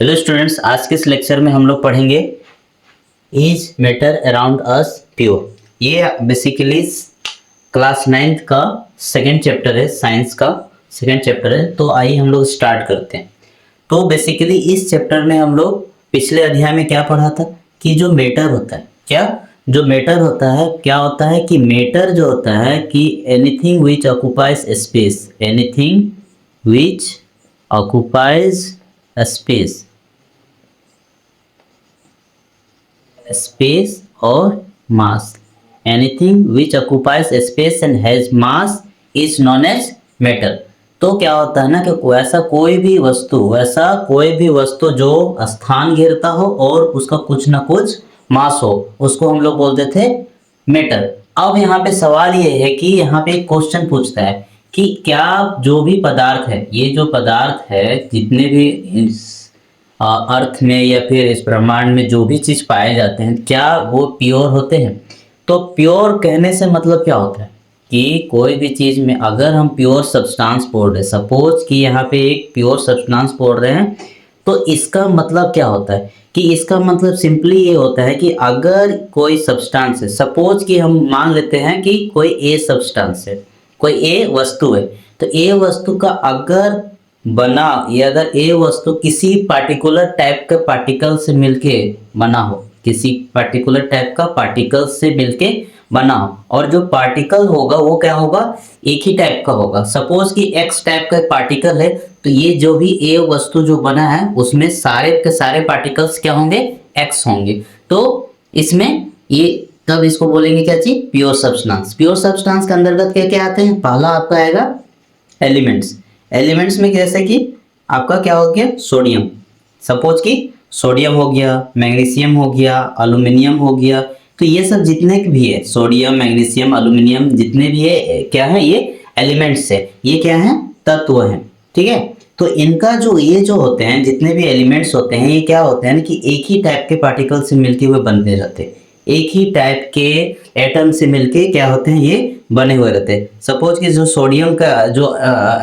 Hello students, आज के इस लेक्चर में हम लोग पढ़ेंगे is matter around us pure. ये बेसिकली क्लास 9th का सेकेंड चैप्टर है, साइंस का सेकेंड चैप्टर है। तो आइए हम लोग स्टार्ट करते हैं। तो बेसिकली इस चैप्टर में हम लोग पिछले अध्याय में क्या पढ़ा था कि जो मैटर होता है, क्या जो मैटर होता है क्या होता है कि मैटर जो होता है कि anything which occupies space, anything which occupies space, space or mass, anything which occupies space and has mass is known as matter। तो क्या होता है ना कि वैसा कोई भी वस्तु जो स्थान घेरता हो और उसका कुछ ना कुछ मास हो, उसको हम लोग बोलते थे मैटर। अब यहाँ पे सवाल ये है कि यहाँ पे एक क्वेश्चन पूछता है कि क्या जो भी पदार्थ है, ये जो पदार्थ है, जितने भी अर्थ में या फिर इस ब्रह्मांड में जो भी चीज पाए जाते हैं, क्या वो प्योर होते हैं? तो प्योर कहने से मतलब क्या होता है कि कोई भी चीज में अगर हम प्योर सब्सटेंस बोल रहे हैं, सपोज कि यहाँ पे एक प्योर सब्सटेंस बोल रहे हैं, तो इसका मतलब क्या होता है कि इसका मतलब सिंपली ये होता है कि अगर कोई सब्सटेंस है, सपोज कि हम मान लेते हैं कि कोई ए सब्सटेंस है, कोई ए वस्तु है, तो ए वस्तु का अगर बना या अगर ए वस्तु किसी पार्टिकुलर टाइप के पार्टिकल से मिलके बना हो, किसी पार्टिकुलर टाइप का पार्टिकल से मिलके बना हो, और जो पार्टिकल होगा वो क्या होगा, एक ही टाइप का होगा। सपोज कि एक्स टाइप का पार्टिकल है, तो ये जो भी ए वस्तु जो बना है उसमें सारे के सारे पार्टिकल्स क्या होंगे, एक्स होंगे। तो इसमें ये तब इसको बोलेंगे क्या चीज, प्योर सब्सटेंस। प्योर सब्सटेंस के अंतर्गत क्या क्या आते हैं? पहला आपका आएगा एलिमेंट्स। एलिमेंट्स में जैसे कि आपका क्या हो गया, सोडियम। सपोज कि सोडियम हो गया, मैग्नीशियम हो गया, एल्यूमिनियम हो गया। तो ये सब जितने भी है, सोडियम, मैग्नीशियम, एल्यूमिनियम, जितने भी है क्या है, ये एलिमेंट्स है। ये क्या है, तत्व है। ठीक है। तो इनका जो ये जो होते हैं, जितने भी एलिमेंट्स होते हैं, ये क्या होते हैं कि एक ही टाइप के पार्टिकल से मिलके हुए बनते रहते हैं, एक ही टाइप के एटम से मिलके क्या होते हैं, ये बने हुए रहते हैं। सपोज कि जो सोडियम का जो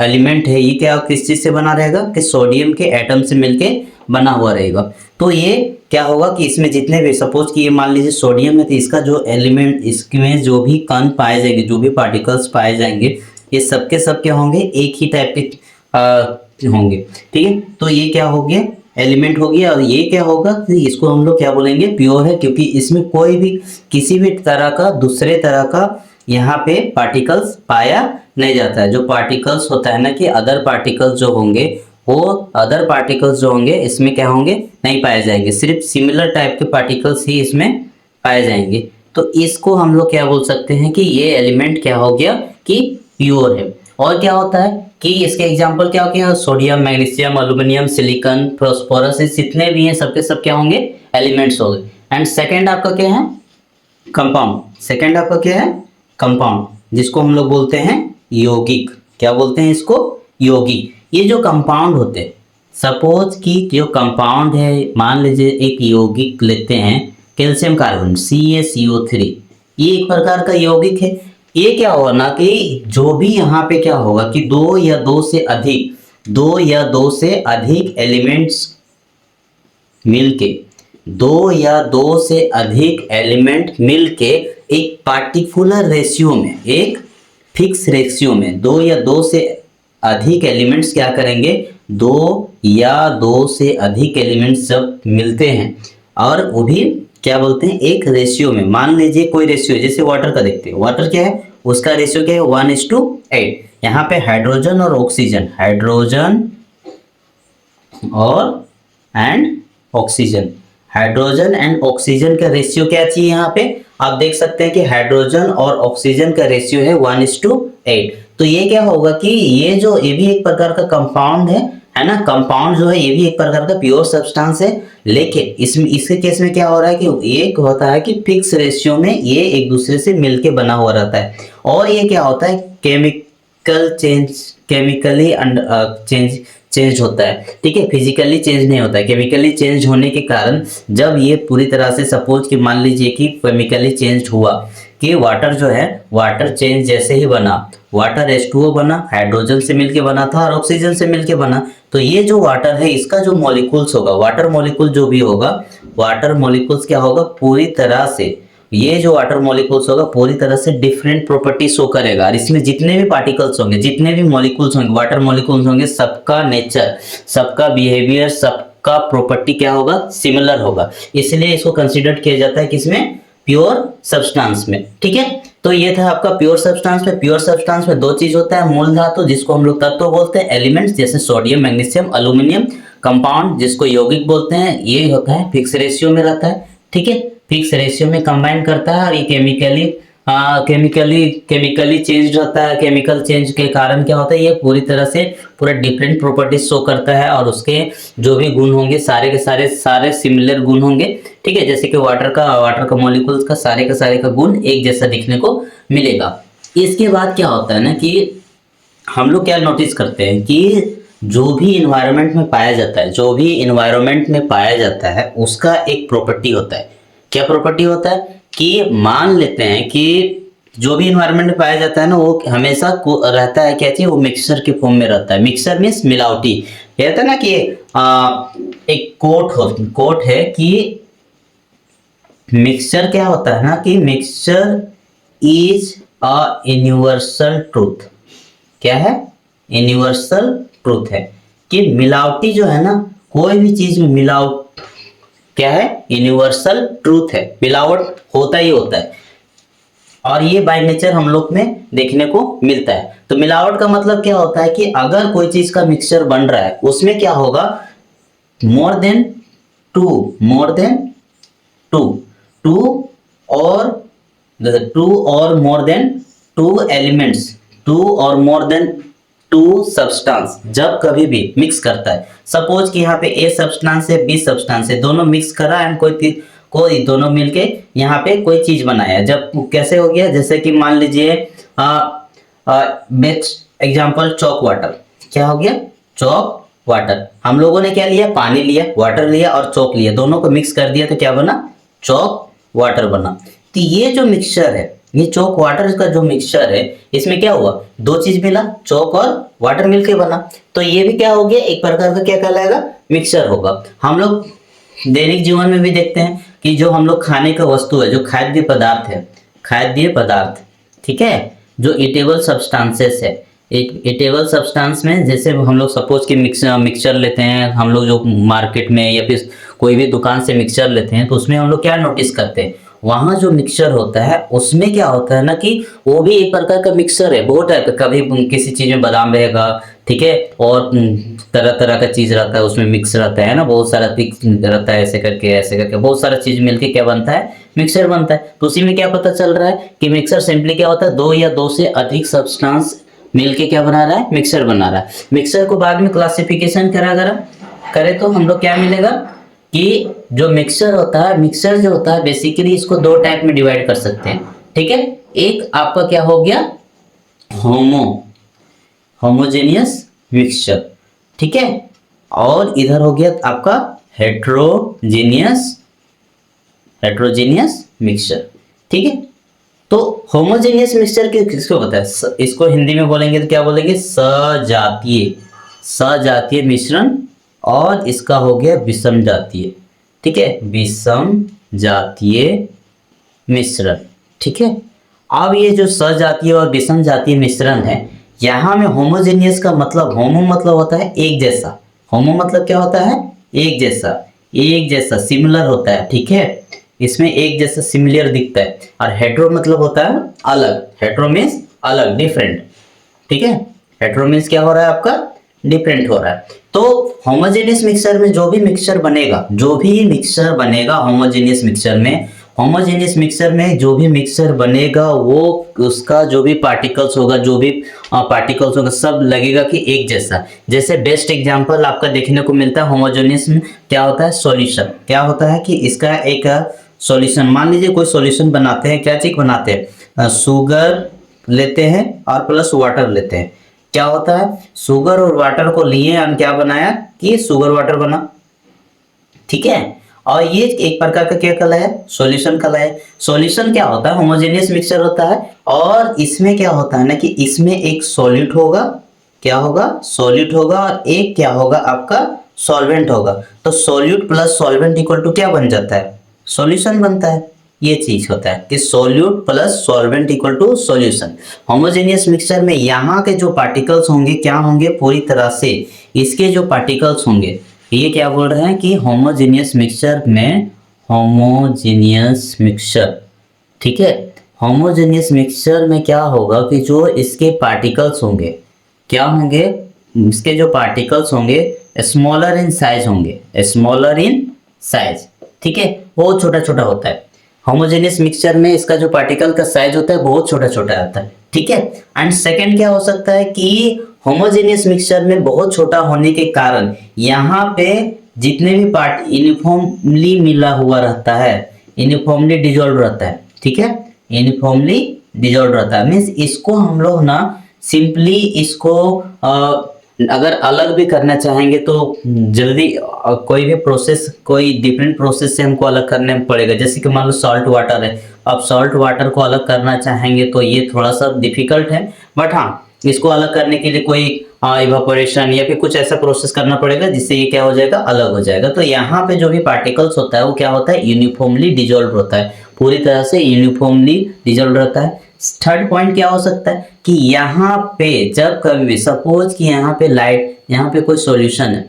एलिमेंट है, ये क्या किस चीज से बना रहेगा कि सोडियम के एटम से मिलके बना हुआ रहेगा। तो ये क्या होगा कि इसमें जितने भी, सपोज कि ये मान लीजिए सोडियम है, तो इसका जो एलिमेंट, इसमें जो भी कण पाए जाएंगे, जो भी पार्टिकल्स पाए जाएंगे, ये सबके सब क्या होंगे, एक ही टाइप के होंगे। ठीक है। तो ये क्या हो गया, एलिमेंट हो गया। और ये क्या होगा कि इसको हम लोग क्या बोलेंगे, प्योर है, क्योंकि इसमें कोई भी किसी भी तरह का दूसरे तरह का यहाँ पे पार्टिकल्स पाया नहीं जाता है। जो पार्टिकल्स होता है ना कि अदर पार्टिकल्स जो होंगे, वो अदर पार्टिकल्स जो होंगे इसमें क्या होंगे, नहीं पाए जाएंगे। सिर्फ सिमिलर टाइप के पार्टिकल्स ही इसमें पाए जाएंगे। तो इसको हम लोग क्या बोल सकते हैं कि ये एलिमेंट क्या हो गया कि प्योर है। और क्या होता है कि इसके एग्जाम्पल क्या हो गया, sodium, magnesium, aluminium, silicon, phosphorus, जितने भी हैं सबके सब क्या होंगे, एलिमेंट्स हो गए। एंड सेकेंड आपका क्या है, कंपाउंड। सेकेंड आपका क्या है, कंपाउंड, जिसको हम लोग बोलते हैं यौगिक। क्या बोलते हैं इसको, यौगिक। ये जो कंपाउंड होते हैं, सपोज कि जो कंपाउंड है, मान लीजिए एक यौगिक लेते हैं, कैल्शियम कार्बोनेट CaCO3, ये एक प्रकार का यौगिक है। ये क्या होगा ना कि जो भी यहाँ पे क्या होगा कि दो या दो से अधिक एलिमेंट्स मिलके, दो या दो से अधिक एलिमेंट मिलके एक पार्टिकुलर रेशियो में, एक फिक्स रेशियो में, दो या दो से अधिक एलिमेंट्स क्या करेंगे, दो या दो से अधिक एलिमेंट्स जब मिलते हैं, और वो भी क्या बोलते हैं, एक रेशियो में। मान लीजिए कोई रेशियो, जैसे वाटर का देखते हैं, वाटर क्या है, उसका रेशियो क्या है, 1:8। यहाँ पे हाइड्रोजन और ऑक्सीजन, हाइड्रोजन और and oxygen, hydrogen and oxygen का रेशियो क्या चाहिए, यहाँ पे आप देख सकते हैं कि हाइड्रोजन और ऑक्सीजन का रेशियो है 1:8। तो ये क्या होगा कि ये भी एक प्रकार का कंपाउंड है ना। कंपाउंड जो है ये भी एक प्रकार का प्योर सब्सटेंस है, लेकिन इसमें इसके केस में क्या हो रहा है कि एक होता है कि फिक्स रेशियो में ये एक दूसरे से मिलके बना हुआ रहता है। और ये क्या होता है, केमिकली चेंज होता है। ठीक है, फिजिकली चेंज नहीं होता है। केमिकली चेंज होने के कारण जब ये पूरी तरह से, सपोज कि मान लीजिए कि केमिकली चेंज हुआ, कि वाटर जो है, वाटर चेंज जैसे ही बना, वाटर H2O बना, हाइड्रोजन से मिलके बना था और ऑक्सीजन से मिलके बना। तो ये जो वाटर है इसका जो मॉलिक्यूल्स होगा, वाटर मॉलिक्यूल जो भी होगा, वाटर मॉलिक्यूल्स क्या होगा, पूरी तरह से ये जो वाटर मॉलिक्यूल्स होगा पूरी तरह से डिफरेंट प्रॉपर्टी शो करेगा। और इसमें जितने भी पार्टिकल्स होंगे, जितने भी मॉलिक्यूल्स होंगे, वाटर मॉलिक्यूल्स होंगे, सबका नेचर, सबका बिहेवियर, सबका प्रॉपर्टी क्या होगा, सिमिलर होगा। इसलिए इसको कंसिडर किया जाता है किसमें, प्योर सब्सटेंस में। ठीक है, तो ये था आपका प्योर सब्सटेंस में। प्योर सब्सटेंस में दो चीज होता है, मूल धातु जिसको हम लोग तत्व बोलते हैं, एलिमेंट्स जैसे सोडियम, मैग्नीशियम, एल्यूमिनियम, कंपाउंड जिसको यौगिक बोलते हैं, ये होता है फिक्स रेशियो में रहता है। ठीक है, फिक्स रेशियो में कंबाइन करता है और ये केमिकली चेंज होता है। केमिकल चेंज के कारण क्या होता है, ये पूरी तरह से पूरा डिफरेंट प्रॉपर्टीज शो करता है और उसके जो भी गुण होंगे सारे के सारे सिमिलर गुण होंगे। ठीक है, जैसे कि वाटर का मॉलिक्यूल्स का सारे का गुण एक जैसा दिखने को मिलेगा। इसके बाद क्या होता है ना कि हम लोग क्या नोटिस करते हैं कि जो भी इन्वायरमेंट में पाया जाता है, जो भी इन्वायरमेंट में पाया जाता है उसका एक प्रॉपर्टी होता है। क्या प्रॉपर्टी होता है कि मान लेते हैं कि जो भी इन्वायरमेंट में पाया जाता है ना वो हमेशा रहता है, क्या चाहिए, वो मिक्सचर के फॉर्म में रहता है। मिक्सचर मीन्स मिलावटी। कहते हैं ना कि एक कोट है कि मिक्सचर क्या होता है ना कि mixture is a universal truth. क्या है, यूनिवर्सल ट्रूथ है कि मिलावटी जो है ना, कोई भी चीज में मिलावट क्या है, यूनिवर्सल ट्रूथ है, मिलावट होता ही होता है और ये बाय नेचर हम लोग में देखने को मिलता है। तो मिलावट का मतलब क्या होता है कि अगर कोई चीज का मिक्सचर बन रहा है उसमें क्या होगा, मोर than two or more than two elements, two or more than to substance जब कभी भी मिक्स करता है। सपोज कि यहाँ पे ए सब्सटेंस है, बी सब्सटेंस है, दोनों मिक्स करा एंड कोई दोनों मिलके यहाँ पे कोई चीज बनाया। जब कैसे हो गया, जैसे कि मान लीजिए बेस्ट एग्जांपल चॉक वाटर। क्या हो गया, चॉक वाटर। हम लोगों ने क्या लिया, पानी लिया, वाटर लिया और चॉक लिया, दोनों को मिक्स कर दिया तो क्या बना, चॉक वाटर बना। तो ये जो मिक्सचर है, ये चॉक वाटर का जो मिक्सचर है, इसमें क्या हुआ, दो चीज मिला, चॉक और वाटर मिलके बना। तो ये भी क्या हो गया, एक प्रकार का क्या कहलाएगा, मिक्सचर होगा। हम लोग दैनिक जीवन में भी देखते हैं कि जो हम लोग खाने का वस्तु है, जो खाद्य पदार्थ है, खाद्य पदार्थ, ठीक है, जो ईटेबल सब्सटेंसेस है, एक ईटेबल सब्सटेंस में जैसे हम लोग सपोज कि मिक्सचर लेते हैं, हम लोग जो मार्केट में या फिर कोई भी दुकान से मिक्सचर लेते हैं तो उसमें हम लोग क्या नोटिस करते हैं, वहाँ जो मिक्सचर होता है उसमें क्या होता है ना कि वो भी एक प्रकार का मिक्सचर है, बहुत टाइप का। कभी किसी चीज में बादाम रहेगा, ठीक है, और तरह तरह का चीज रहता है उसमें मिक्स रहता है ना, बहुत सारा रहता है, ऐसे करके बहुत सारा चीज मिलके क्या बनता है, मिक्सचर बनता है। तो उसी में क्या पता चल रहा है कि मिक्सचर सिंपली क्या होता है, दो या दो से अधिक सब्सटेंस मिलके क्या बना रहा है, मिक्सचर बना रहा है। मिक्सचर को बाद में क्लासिफिकेशन करे तो हम लोग क्या मिलेगा कि जो मिक्सचर होता है, मिक्सचर जो होता है बेसिकली इसको दो टाइप में डिवाइड कर सकते हैं। ठीक है, एक आपका क्या हो गया, होमोजेनियस मिक्सचर, ठीक है, और इधर हो गया आपका हेट्रोजेनियस मिक्सचर। ठीक है, तो होमोजेनियस मिक्सचर किसको पता है, इसको हिंदी में बोलेंगे तो क्या बोलेंगे, सजातीय मिश्रण, और इसका हो गया विषम जातीय। ठीक है, विषम जातीय मिश्रण। ठीक है, अब ये जो सजातीय और विषम जातीय मिश्रण है, यहां में होमोजेनियस का मतलब, होमो मतलब होता है एक जैसा, होमो मतलब क्या होता है, एक जैसा सिमिलर होता है। ठीक है, इसमें एक जैसा सिमिलर दिखता है। और हेट्रो मतलब होता है अलग, हेट्रो मीन्स अलग, डिफरेंट। ठीक है, हेट्रो मीन्स क्या हो रहा है आपका, डिफरेंट हो रहा है। तो होमोजेनियस मिक्सचर में जो भी मिक्सचर बनेगा होमोजेनियस मिक्सचर में जो भी मिक्सचर बनेगा वो उसका जो भी पार्टिकल्स होगा सब लगेगा कि एक जैसा। जैसे बेस्ट एग्जांपल आपका देखने को मिलता है होमोजेनियस में क्या होता है, सॉल्यूशन। क्या होता है कि इसका एक सॉल्यूशन, मान लीजिए कोई सॉल्यूशन बनाते हैं, क्या चीज बनाते हैं, शुगर लेते हैं और प्लस वाटर लेते हैं। क्या होता है, शुगर और वाटर को लिए हम क्या बनाया कि शुगर वाटर बना। ठीक है, और ये एक प्रकार का क्या कहलाया है, सॉल्यूशन कहलाया है। सॉल्यूशन क्या होता है, होमोजेनियस मिक्सचर होता है, और इसमें क्या होता है ना कि इसमें एक सॉल्यूट होगा, क्या होगा, सॉल्यूट होगा, और एक क्या होगा आपका सॉल्वेंट होगा। तो solute plus solvent equal to क्या बन जाता है, सॉल्यूशन बनता है। ये चीज होता है कि solute plus solvent equal to solution. Homogeneous mixture में यहाँ के जो पार्टिकल्स होंगे क्या होंगे, पूरी तरह से इसके जो पार्टिकल्स होंगे, ये क्या बोल रहे हैं कि होमोजेनियस मिक्सचर में, होमोजेनियस मिक्सचर, ठीक है, होमोजेनियस मिक्सचर में क्या होगा कि जो इसके पार्टिकल्स होंगे क्या होंगे, इसके जो पार्टिकल्स होंगे स्मॉलर इन साइज होंगे, स्मॉलर इन साइज, ठीक है, बहुत छोटा छोटा होता है। होमोजेनियस मिक्सचर में इसका जो पार्टिकल का साइज होता है बहुत छोटा छोटा आता है, ठीक है। एंड सेकंड क्या हो सकता है कि होमोजेनियस मिक्सचर में बहुत छोटा होने के कारण यहाँ पे जितने भी पार्ट यूनिफॉर्मली मिला हुआ रहता है, यूनिफॉर्मली डिजोल्व रहता है, ठीक है, यूनिफॉर्मली डिजोल्व रहता है। मीन्स इसको हम लोग ना सिंपली इसको अगर अलग भी करना चाहेंगे तो जल्दी कोई भी प्रोसेस, कोई डिफरेंट प्रोसेस से हमको अलग करने पड़ेगा। जैसे कि मान लो सॉल्ट वाटर है, अब सॉल्ट वाटर को अलग करना चाहेंगे तो ये थोड़ा सा डिफिकल्ट है, बट हाँ इसको अलग करने के लिए कोई इवापोरेशन या फिर कुछ ऐसा प्रोसेस करना पड़ेगा जिससे ये क्या हो जाएगा, अलग हो जाएगा। तो यहाँ पे जो भी पार्टिकल्स होता है वो क्या होता है, यूनिफॉर्मली डिजोल्व होता है, पूरी तरह से यूनिफॉर्मली डिजोल्व रहता है। थर्ड पॉइंट क्या हो सकता है कि यहाँ पे जब कभी भी सपोज कि यहाँ पे लाइट, यहाँ पे कोई सॉल्यूशन है,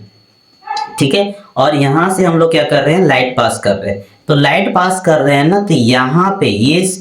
ठीक है, और यहाँ से हम लोग क्या कर रहे हैं, लाइट पास कर रहे हैं। तो लाइट पास कर रहे हैं ना, तो यहाँ पे इस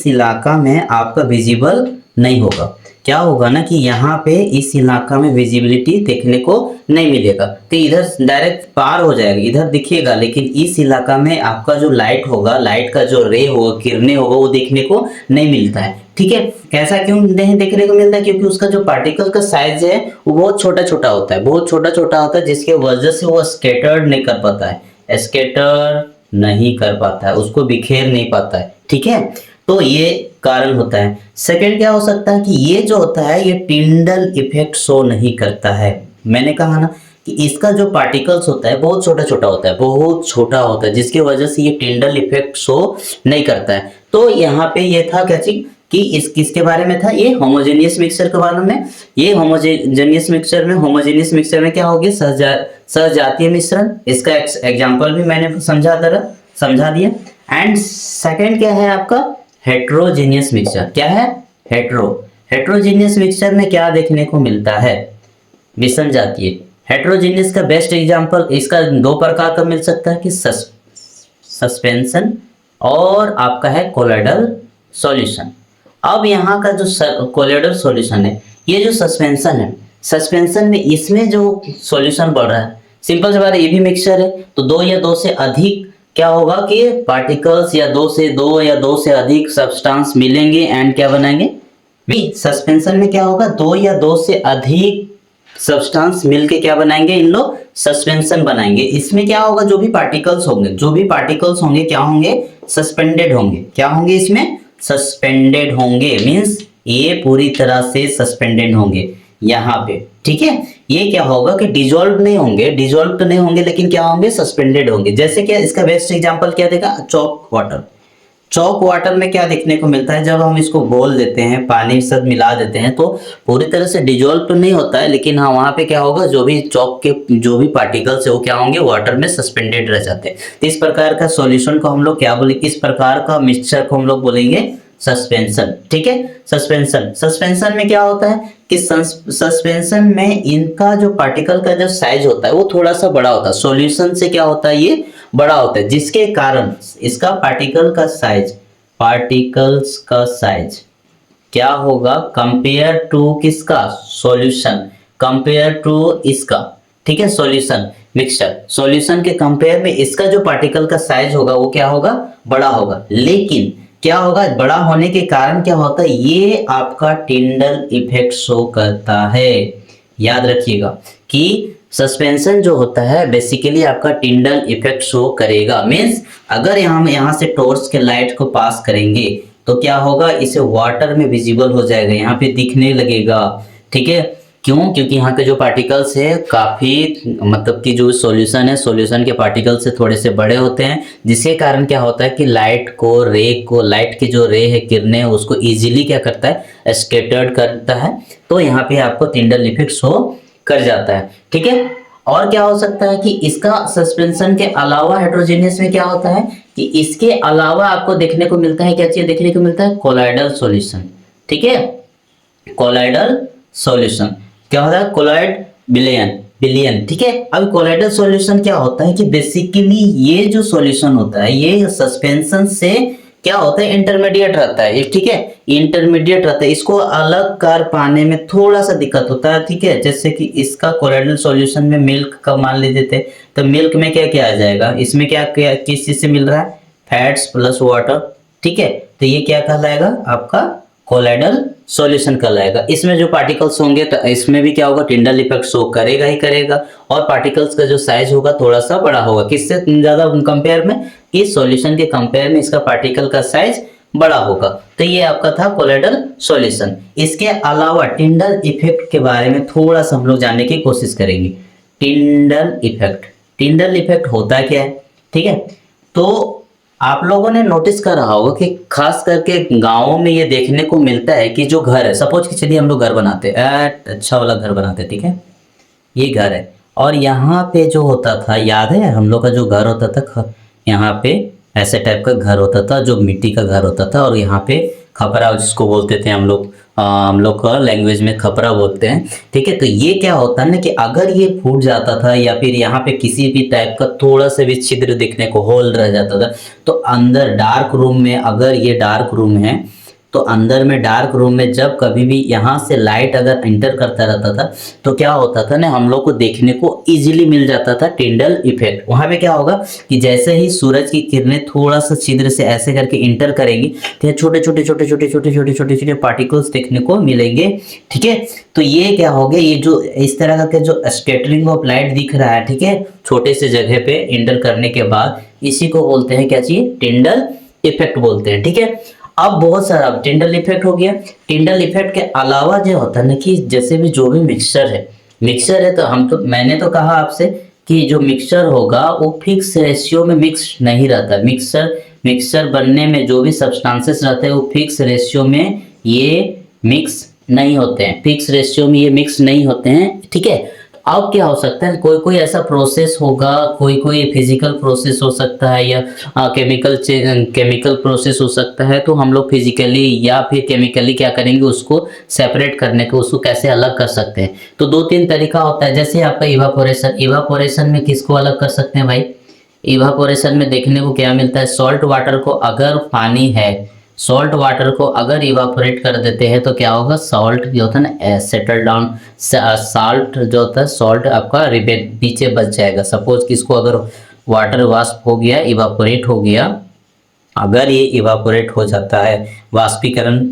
इलाका में आपका विजिबल नहीं होगा। क्या होगा ना कि यहाँ पे इस इलाका में विजिबिलिटी देखने को नहीं मिलेगा, तो इधर डायरेक्ट पार हो जाएगा, इधर दिखेगा, लेकिन इस इलाका में आपका जो लाइट होगा, लाइट का जो रे होगा, किरणें होगा, वो देखने को नहीं मिलता है, ठीक है। कैसा क्यों नहीं देखने को मिलता है, क्योंकि उसका जो पार्टिकल का साइज है वो बहुत छोटा छोटा होता है, बहुत छोटा छोटा होता है, जिसके वजह से वो स्कैटर्ड नहीं कर पाता है, स्कैटर नहीं कर पाता है, उसको बिखेर नहीं पाता है, ठीक है। तो ये कारण होता है। सेकंड क्या हो सकता है कि ये जो होता है ये टिंडल इफेक्ट शो नहीं करता है। मैंने कहा ना कि इसका जो पार्टिकल्स होता है बहुत छोटा छोटा होता है, बहुत छोटा होता है, जिसकी वजह से ये टिंडल इफेक्ट शो नहीं करता है। तो यहाँ पे ये था क्या चीज कि इस किसके बारे में था, ये होमोजेनियस मिक्सचर के बारे में। ये होमोजेनियस मिक्सचर में क्या होगी, सहजातीय मिश्रण, इसका एग्जांपल भी मैंने समझा दिया। एंड सेकंड क्या है आपका, हेट्रोजेनियस मिक्सचर। क्या है, हेट्रोजेनियस मिक्सचर में क्या देखने को मिलता है, विषम जातीय। हेट्रोजेनियस का बेस्ट एग्जांपल इसका दो प्रकार का मिल सकता है कि सस्पेंशन और आपका है कोलोइडल सॉल्यूशन। अब यहाँ का जो कोलोइडल सॉल्यूशन है, ये जो सस्पेंशन है, सस्पेंशन में इसमें जो सॉल्यूशन बढ़ रहा है, सिंपल सी बात है, ये भी मिक्सचर है, तो दो या दो से अधिक क्या होगा कि पार्टिकल्स या दो से अधिक सब्सटेंस मिलेंगे एंड क्या बनाएंगे, सस्पेंशन में क्या होगा, दो या दो से अधिक सब्सटेंस मिलके क्या बनाएंगे, इन लोग सस्पेंशन बनाएंगे। इसमें क्या होगा, जो भी पार्टिकल्स होंगे क्या होंगे, सस्पेंडेड होंगे। क्या होंगे, इसमें सस्पेंडेड होंगे, मींस ये पूरी तरह से सस्पेंडेड होंगे यहाँ पे, ठीक है। ये क्या होगा कि डिजोल्व तो नहीं होंगे, लेकिन क्या होंगे, सस्पेंडेड होंगे। जैसे क्या, इसका बेस्ट एग्जांपल क्या देगा, चॉक वाटर में क्या देखने को मिलता है, जब हम इसको घोल देते हैं, पानी से मिला देते हैं, तो पूरी तरह से डिजोल्व तो नहीं होता है, लेकिन हाँ वहां पे क्या होगा, जो भी चॉक के जो भी पार्टिकल्स है वो क्या होंगे, वाटर में सस्पेंडेड रह जाते हैं। तो इस प्रकार का सॉल्यूशन को हम लोग क्या बोलेंगे, इस प्रकार का मिक्सचर को हम लोग बोलेंगे सस्पेंशन, ठीक है। सस्पेंशन में क्या होता है कि सस्पेंशन में इनका जो पार्टिकल का जो साइज होता है वो थोड़ा सा बड़ा होता है, सॉल्यूशन से क्या होता है, ये बड़ा होता है, जिसके कारण इसका पार्टिकल्स का साइज क्या होगा, कंपेयर टू किसका, सॉल्यूशन, कंपेयर टू इसका, ठीक है, सॉल्यूशन सॉल्यूशन के कंपेयर में इसका जो पार्टिकल का साइज होगा वो क्या होगा, बड़ा होगा। लेकिन क्या होगा, बड़ा होने के कारण क्या होता है, ये आपका टिंडल इफेक्ट शो करता है। याद रखिएगा कि सस्पेंशन जो होता है बेसिकली आपका टिंडल इफेक्ट शो करेगा। मींस अगर हम यहाँ से टॉर्च के लाइट को पास करेंगे तो क्या होगा, इसे वाटर में विजिबल हो जाएगा, यहाँ पे दिखने लगेगा, ठीक है। क्यों? क्योंकि यहाँ के जो पार्टिकल्स है काफ़ी मतलब कि जो सॉल्यूशन है, सॉल्यूशन के पार्टिकल्स से थोड़े से बड़े होते हैं, जिसके कारण क्या होता है कि लाइट की जो रे है, किरणें, उसको इजीली क्या करता है, स्कैटर्ड करता है। तो यहाँ पे आपको टिंडल इफेक्ट शो कर जाता है। ठीक है, और क्या हो सकता है कि इसका सस्पेंशन के अलावा हेट्रोजीनियस में क्या होता है कि इसके अलावा आपको देखने को मिलता है, क्या चीज देखने को मिलता है, कोलाइडल सॉल्यूशन। ठीक है, कोलाइडल सॉल्यूशन क्या होता है, कोलाइड बिलियन। ठीक है, अब कोलाइडल सॉल्यूशन क्या होता है कि बेसिकली ये जो सॉल्यूशन होता है ये सस्पेंशन से क्या होता है, इंटरमीडिएट रहता है। ठीक है, इंटरमीडिएट रहता है, इसको अलग कर पाने में थोड़ा सा दिक्कत होता है। ठीक है, जैसे कि इसका कोलाइडल सॉल्यूशन में मिल्क का मान लीजिए थे, तो मिल्क में क्या क्या आ जाएगा, इसमें क्या क्या किस चीज से मिल रहा है, फैट्स प्लस वाटर। ठीक है, तो ये क्या कहलाएगा, आपका कोलाइडल सॉल्यूशन कहलाएगा। इसमें जो पार्टिकल्स होंगे तो इसमें भी क्या होगा, टिंडल इफेक्ट शो करेगा ही करेगा, और पार्टिकल्स का जो साइज होगा थोड़ा सा बड़ा होगा, किससे ज्यादा कंपेयर में, इस सॉल्यूशन के कंपेयर में इसका पार्टिकल का साइज बड़ा होगा। तो ये आपका था कोलाइडल सॉल्यूशन। इसके अलावा टिंडल इफेक्ट के बारे में थोड़ा सा हम लोग जानने की कोशिश करेंगे। टिंडल इफेक्ट होता क्या है? ठीक है, तो आप लोगों ने नोटिस कर रहा होगा कि खास करके गांवों में ये देखने को मिलता है कि जो घर है, सपोज कि चलिए हम लोग घर बनाते हैं, अच्छा वाला घर बनाते हैं। ठीक है, ये घर है, और यहाँ पे जो होता था, याद है हम लोग का जो घर होता था, यहाँ पे ऐसे टाइप का घर होता था जो मिट्टी का घर होता था, और यहाँ पे खपरा जिसको बोलते थे हम लोग का लैंग्वेज में खपरा बोलते हैं। ठीक है, तो ये क्या होता है ना कि अगर ये फूट जाता था या फिर यहाँ पे किसी भी टाइप का थोड़ा सा भी छिद्र दिखने को, होल रह जाता था, तो अंदर डार्क रूम में, अगर ये डार्क रूम है तो अंदर में डार्क रूम में जब कभी भी यहाँ से लाइट अगर एंटर करता रहता था तो क्या होता था ना, हम लोग को देखने को इजीली मिल जाता था टिंडल इफेक्ट। वहां पे क्या होगा कि जैसे ही सूरज की किरणें थोड़ा सा छिद्र से ऐसे करके इंटर करेंगी तो छोटे छोटे पार्टिकल्स देखने को मिलेंगे। ठीक है, तो ये क्या हो गया, ये जो इस तरह का जो स्कैटरिंग ऑफ लाइट दिख रहा है, ठीक है, छोटे से जगह पे इंटर करने के बाद, इसी को बोलते हैं क्या चीज, टिंडल इफेक्ट बोलते हैं। ठीक है, अब बहुत सारा टिंडल इफेक्ट हो गया। टिंडल इफेक्ट के अलावा जो होता है ना कि जैसे भी जो भी मिक्सचर है तो मैंने तो कहा आपसे कि जो मिक्सचर होगा वो फिक्स रेशियो में मिक्स नहीं रहता। मिक्सचर बनने में जो भी सब्सटेंसेस रहते हैं वो फिक्स रेशियो में ये मिक्स नहीं होते हैं। ठीक है, अब क्या हो सकता है, कोई ऐसा प्रोसेस होगा, कोई फिजिकल प्रोसेस हो सकता है, या केमिकल प्रोसेस हो सकता है। तो हम लोग फिजिकली या फिर केमिकली क्या करेंगे, उसको सेपरेट करने को, उसको कैसे अलग कर सकते हैं। तो 2-3 तरीका होता है। जैसे आपका इवापोरेशन में किसको अलग कर सकते हैं भाई, इवापोरेशन में देखने को क्या मिलता है, सॉल्ट वाटर को अगर इवापोरेट कर देते हैं तो क्या होगा, सॉल्ट जो होता है ना सेटल डाउन, साल्ट जो होता है, सॉल्ट आपका नीचे बच जाएगा। सपोज कि इसको अगर वाटर वाष्प हो गया, इवापोरेट हो गया, अगर ये इवापोरेट हो जाता है, वाष्पीकरण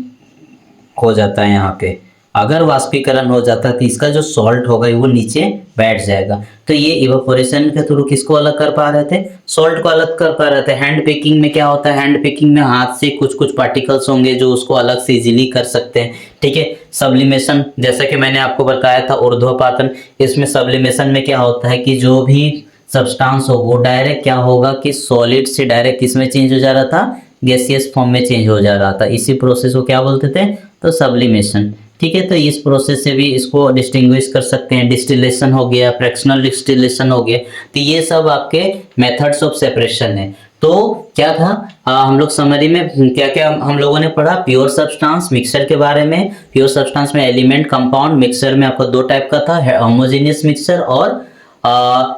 हो जाता है, यहाँ पे अगर वाष्पीकरण हो जाता है तो इसका जो सॉल्ट होगा वो नीचे बैठ जाएगा। तो ये इवापोरेशन के थ्रू किसको अलग कर पा रहे थे, सॉल्ट को अलग कर पा रहे थे। हैंड पिकिंग में क्या होता है, हैंड पिकिंग में हाथ से कुछ पार्टिकल्स होंगे जो उसको अलग से इजीली कर सकते हैं। ठीक है, सब्लिमेशन जैसा कि मैंने आपको बताया था, ऊर्ध्वपातन, इसमें सब्लिमेशन में क्या होता है कि जो भी सब्सटेंस हो वो डायरेक्ट क्या होगा कि सॉलिड से डायरेक्ट किसमें चेंज हो जा रहा था, गैसियस फॉर्म में चेंज हो जा रहा था। इसी प्रोसेस को क्या बोलते थे, तो सब्लिमेशन। ठीक है, तो इस प्रोसेस से भी इसको डिस्टिंग्विश कर सकते हैं। डिस्टिलेशन हो गया, फ्रैक्शनल डिस्टिलेशन हो गया। तो ये सब आपके मेथड्स ऑफ सेपरेशन है। तो क्या था, हम लोग समरी में क्या क्या हम लोगों ने पढ़ा, प्योर सब्सटेंस, मिक्सचर के बारे में। प्योर सब्सटेंस में एलिमेंट, कंपाउंड, मिक्सचर में आपको 2 टाइप का था, होमोजेनियस मिक्सचर और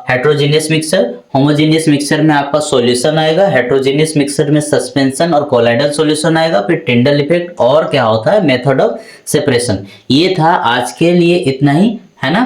हेट्रोजीनियस मिक्सचर। होमोजेनियस मिक्सचर में आपका सॉल्यूशन आएगा, हेट्रोजीनियस मिक्सचर में सस्पेंशन और कोलाइडल सॉल्यूशन आएगा, फिर टिंडल इफेक्ट और क्या होता है, मेथड ऑफ सेपरेशन। ये था आज के लिए इतना ही, है ना।